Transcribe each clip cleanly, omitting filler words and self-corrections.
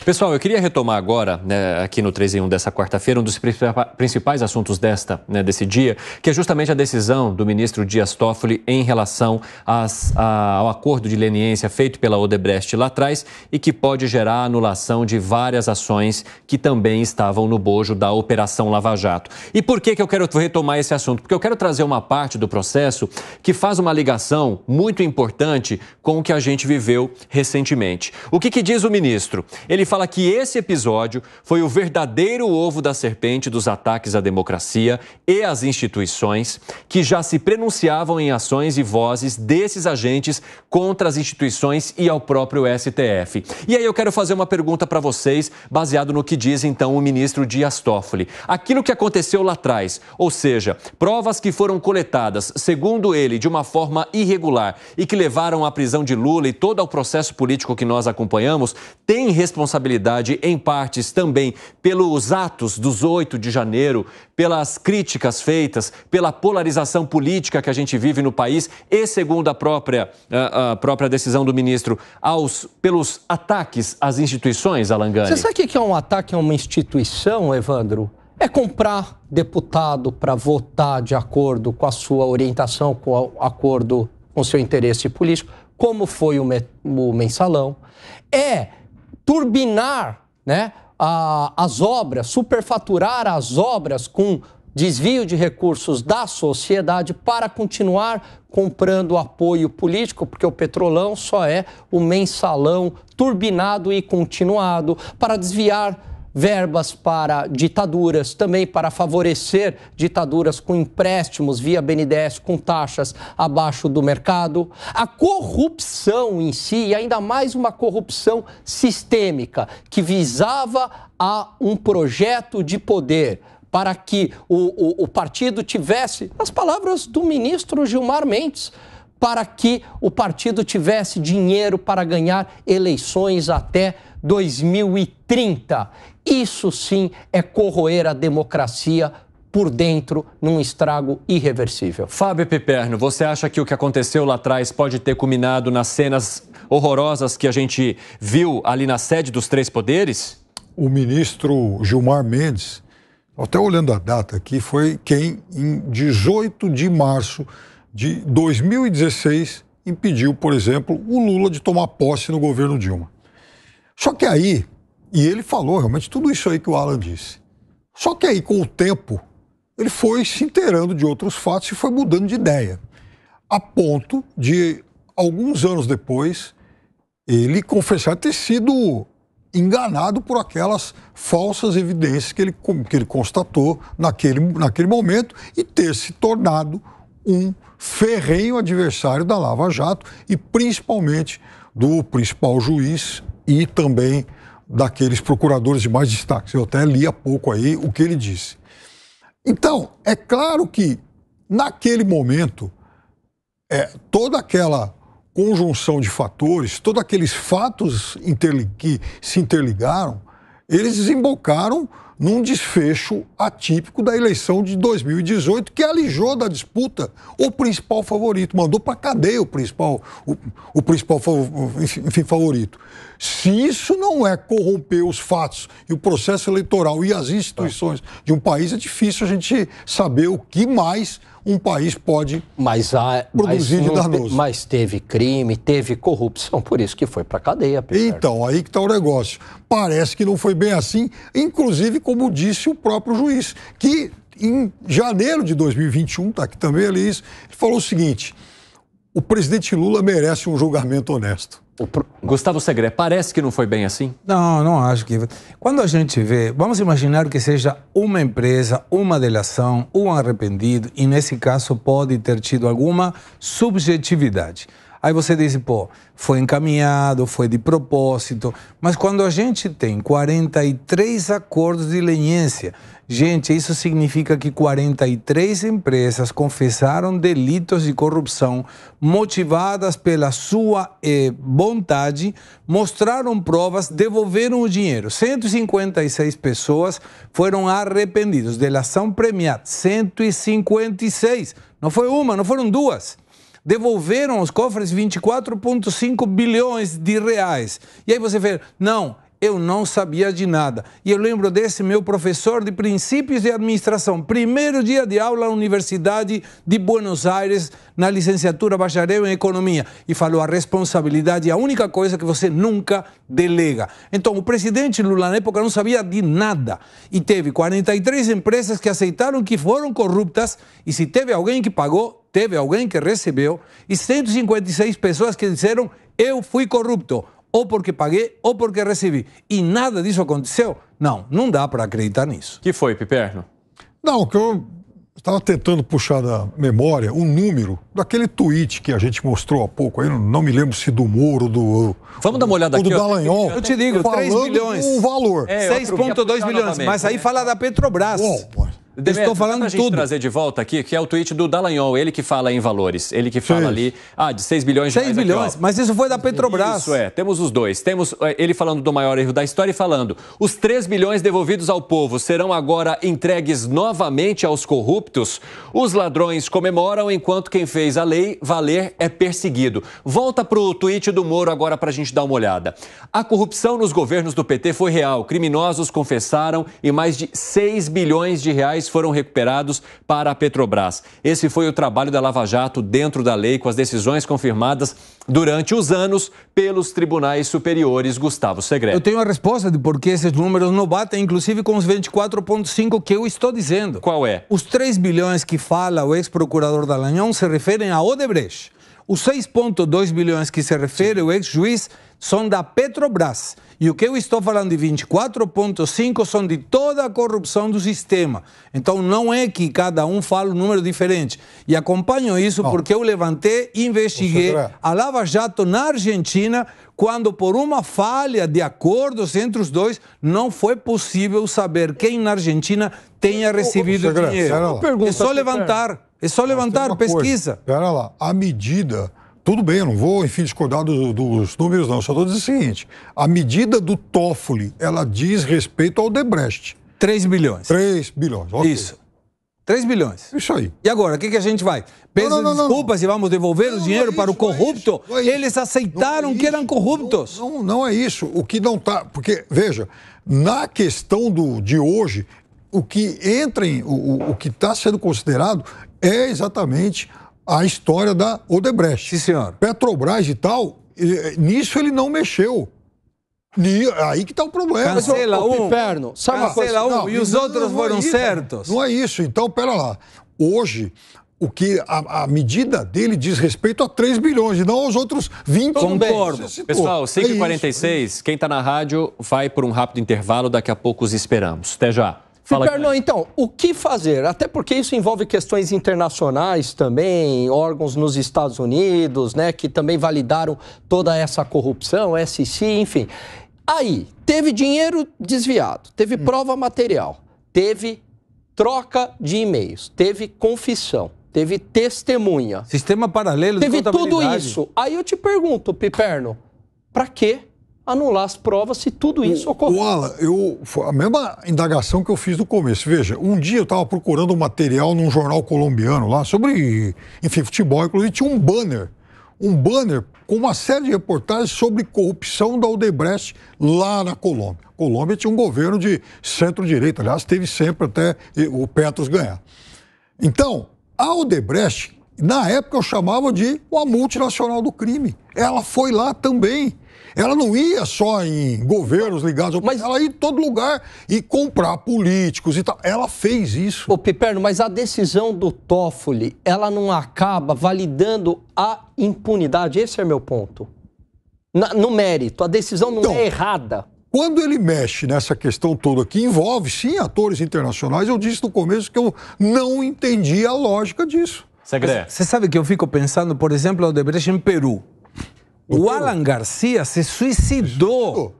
Pessoal, eu queria retomar agora, aqui no 3 em 1 dessa quarta-feira, um dos principais assuntos desse dia, que é justamente a decisão do ministro Dias Toffoli em relação ao acordo de leniência feito pela Odebrecht lá atrás e que pode gerar a anulação de várias ações que também estavam no bojo da Operação Lava Jato. E por que eu quero retomar esse assunto? Porque eu quero trazer uma parte do processo que faz uma ligação muito importante com o que a gente viveu recentemente. O que diz o ministro? Ele fala que esse episódio foi o verdadeiro ovo da serpente dos ataques à democracia e às instituições, que já se pronunciavam em ações e vozes desses agentes contra as instituições e ao próprio STF. E aí eu quero fazer uma pergunta para vocês, baseado no que diz então o ministro Dias Toffoli. Aquilo que aconteceu lá atrás, ou seja, provas que foram coletadas, segundo ele, de uma forma irregular e que levaram à prisão de Lula e todo o processo político que nós acompanhamos, tem responsabilidade em partes também pelos atos dos 8 de janeiro, pelas críticas feitas, pela polarização política que a gente vive no país e, segundo a própria decisão do ministro, pelos ataques às instituições, Alan Gani? Você sabe o que é um ataque a uma instituição, Evandro? É comprar deputado para votar de acordo com a sua orientação, acordo com o seu interesse político, como foi o mensalão. É turbinar, né, as obras, superfaturar as obras com desvio de recursos da sociedade para continuar comprando apoio político, porque o Petrolão só é o mensalão turbinado e continuado para desviar verbas para ditaduras, também para favorecer ditaduras com empréstimos via BNDES com taxas abaixo do mercado. A corrupção em si, e ainda mais uma corrupção sistêmica, que visava a um projeto de poder para que o partido tivesse, nas palavras do ministro Gilmar Mendes, para que o partido tivesse dinheiro para ganhar eleições até 2030. Isso sim é corroer a democracia por dentro num estrago irreversível. Fábio Piperno, você acha que o que aconteceu lá atrás pode ter culminado nas cenas horrorosas que a gente viu ali na sede dos três poderes? O ministro Gilmar Mendes, até olhando a data aqui, foi quem, em 18 de março de 2016, impediu, por exemplo, o Lula de tomar posse no governo Dilma. Só que aí, e ele falou realmente tudo isso aí que o Alan disse, só que aí, com o tempo, ele foi se inteirando de outros fatos e foi mudando de ideia, a ponto de, alguns anos depois, ele confessar ter sido enganado por aquelas falsas evidências que ele constatou naquele momento e ter se tornado um ferrenho adversário da Lava Jato e principalmente do principal juiz e também daqueles procuradores de mais destaque. Eu até li há pouco aí o que ele disse. Então, é claro que naquele momento, toda aquela conjunção de fatores, todos aqueles fatos que se interligaram, eles desembocaram num desfecho atípico da eleição de 2018, que alijou da disputa o principal favorito, mandou para a cadeia o principal favorito. Se isso não é corromper os fatos e o processo eleitoral e as instituições de um país, é difícil a gente saber o que mais um país pode produzir de danoso. Mas teve crime, teve corrupção, por isso que foi para a cadeia. Então, aí que está o negócio. Parece que não foi bem assim, inclusive, como disse o próprio juiz, que em janeiro de 2021, tá aqui também, ele falou o seguinte: o presidente Lula merece um julgamento honesto. Gustavo Segre, parece que não foi bem assim? Não acho que... Quando a gente vê, vamos imaginar que seja uma empresa, uma delação, um arrependido, e nesse caso pode ter tido alguma subjetividade. Aí você diz, foi encaminhado, foi de propósito, mas quando a gente tem 43 acordos de leniência, gente, isso significa que 43 empresas confessaram delitos de corrupção motivadas pela sua vontade, mostraram provas, devolveram o dinheiro. 156 pessoas foram arrependidas. Delação premiada, 156. Não foi uma, não foram duas. Devolveram aos cofres 24,5 bilhões de reais. E aí você vê, não, eu não sabia de nada. E eu lembro desse meu professor de princípios de administração, primeiro dia de aula na Universidade de Buenos Aires, na licenciatura bacharel em economia, e falou: a responsabilidade é a única coisa que você nunca delega. Então, o presidente Lula, na época, não sabia de nada. E teve 43 empresas que aceitaram que foram corruptas, e se teve alguém que pagou, teve alguém que recebeu, e 156 pessoas que disseram: eu fui corrupto, ou porque paguei, ou porque recebi. E nada disso aconteceu? Não dá para acreditar nisso. Que foi, Piperno? Não, que eu estava tentando puxar da memória um número daquele tweet que a gente mostrou há pouco, aí não me lembro se do Moro, do... Vamos dar uma olhada aqui. Do Dallagnol. Eu te digo, 3 bilhões. Um valor. 6,2 bilhões, mas aí fala da Petrobras. Demetrio, estou falando pra tudo. gente trazer de volta aqui, que é o tweet do Dallagnol, ele que fala em valores, ele que fala ali, de 6 bilhões de reais. 6 bilhões, mas isso foi da Petrobras. Isso temos os dois. Temos ele falando do maior erro da história e falando: os 3 bilhões devolvidos ao povo serão agora entregues novamente aos corruptos? Os ladrões comemoram enquanto quem fez a lei valer é perseguido. Volta pro tweet do Moro agora pra gente dar uma olhada. A corrupção nos governos do PT foi real. Criminosos confessaram e mais de 6 bilhões de reais foram recuperados para a Petrobras. Esse foi o trabalho da Lava Jato dentro da lei, com as decisões confirmadas durante os anos pelos tribunais superiores. Gustavo Segredo. Eu tenho a resposta de por que esses números não batem, inclusive com os 24,5 que eu estou dizendo. Qual é? Os 3 bilhões que fala o ex-procurador Dallagnol se referem a Odebrecht. Os 6,2 bilhões que se refere o ex-juiz são da Petrobras. E o que eu estou falando de 24,5 são de toda a corrupção do sistema. Então não é que cada um fala um número diferente. E acompanho isso porque eu levantei e investiguei a Lava Jato na Argentina, quando por uma falha de acordos entre os dois, não foi possível saber quem na Argentina tenha recebido dinheiro. É só levantar. É só levantar, pesquisa. Espera lá, a medida... Tudo bem, eu não vou, enfim, discordar dos números, não. Só estou dizendo o seguinte: a medida do Toffoli, ela diz respeito ao Odebrecht. 3 bilhões. 3 bilhões, ok. Isso. 3 bilhões. Isso aí. E agora, o que a gente vai? Peço desculpas e vamos devolver o dinheiro para o corrupto? Eles aceitaram que eram corruptos. Não é isso. O que não está... Porque, veja, na questão de hoje, o que entra o que está sendo considerado é exatamente a história da Odebrecht. Sim, senhor. Petrobras e tal, nisso ele não mexeu. Aí que está o problema. Cancela um, Piperno, cancela um e os outros foram certos. Não é isso. Então, pera lá. Hoje, o que a medida dele diz respeito a 3 bilhões e não aos outros 20. Concordo. Pessoal, 5h46, quem está na rádio vai por um rápido intervalo, daqui a pouco os esperamos. Até já. Piperno, então, o que fazer? Até porque isso envolve questões internacionais também, órgãos nos Estados Unidos, né, que também validaram toda essa corrupção, SEC, enfim. Aí, teve dinheiro desviado, teve prova material, teve troca de e-mails, teve confissão, teve testemunha. Sistema paralelo de contabilidade. Teve tudo isso. Aí eu te pergunto, Piperno, para quê anular as provas se tudo isso ocorreu? Alan, a mesma indagação que eu fiz no começo. Veja, um dia eu estava procurando um material num jornal colombiano lá sobre, enfim, futebol, inclusive tinha um banner com uma série de reportagens sobre corrupção da Odebrecht lá na Colômbia. A Colômbia tinha um governo de centro-direita, aliás, teve sempre até o Petros ganhar. Então, a Odebrecht, na época eu chamava de uma multinacional do crime. Ela foi lá também. Ela não ia só em governos ligados ao... Mas ela ia em todo lugar e comprar políticos e tal. Ela fez isso. Ô, Piperno, mas a decisão do Toffoli, ela não acaba validando a impunidade? Esse é meu ponto. No mérito, a decisão não é errada. Quando ele mexe nessa questão toda, que envolve, sim, atores internacionais, eu disse no começo que eu não entendi a lógica disso. Você sabe que eu fico pensando, por exemplo, o Odebrecht em Peru. O Alan Garcia se suicidou.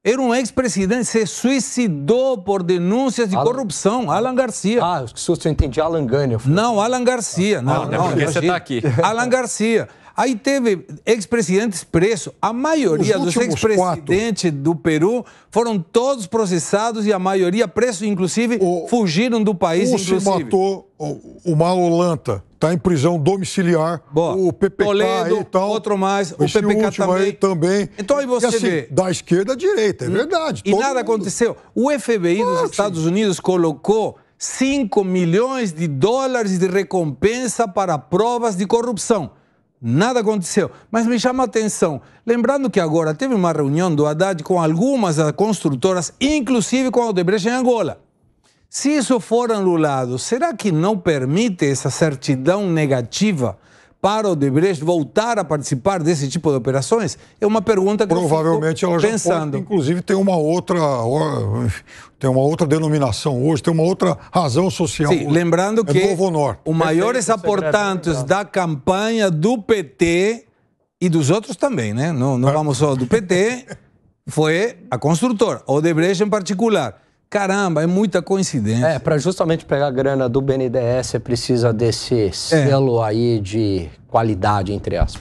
Era um ex-presidente, se suicidou por denúncias de corrupção. Alan Garcia. Ah, que susto, eu entendi. Alan Gânio. Não, Alan Garcia. Não, porque você está aqui. Alan Garcia. Aí teve ex-presidentes presos. A maioria dos ex-presidentes do Peru foram todos processados e a maioria presos, inclusive fugiram do país. Se matou o Malolanta. está em prisão domiciliar. Boa. O PPK Toledo, e tal. outro mais, o Esse PPK último aí também. Então aí você e assim, vê. da esquerda à direita, é verdade. E nada aconteceu. O FBI dos Estados Unidos colocou 5 milhões de dólares de recompensa para provas de corrupção. Nada aconteceu. Mas me chama a atenção, lembrando que agora teve uma reunião do Haddad com algumas das construtoras, inclusive com a Odebrecht em Angola. Se isso for anulado, será que não permite essa certidão negativa para o Odebrecht voltar a participar desse tipo de operações? É uma pergunta que provavelmente eu ela fico já pensando. pode, inclusive, tem uma outra denominação hoje, tem uma outra razão social. Sim, lembrando que Novo Honor. os maiores aportantes da campanha do PT e dos outros também, né? Não vamos só do PT, foi a construtora, a Odebrecht em particular. Caramba, é muita coincidência. Para justamente pegar a grana do BNDES, você precisa desse selo aí de qualidade, entre aspas.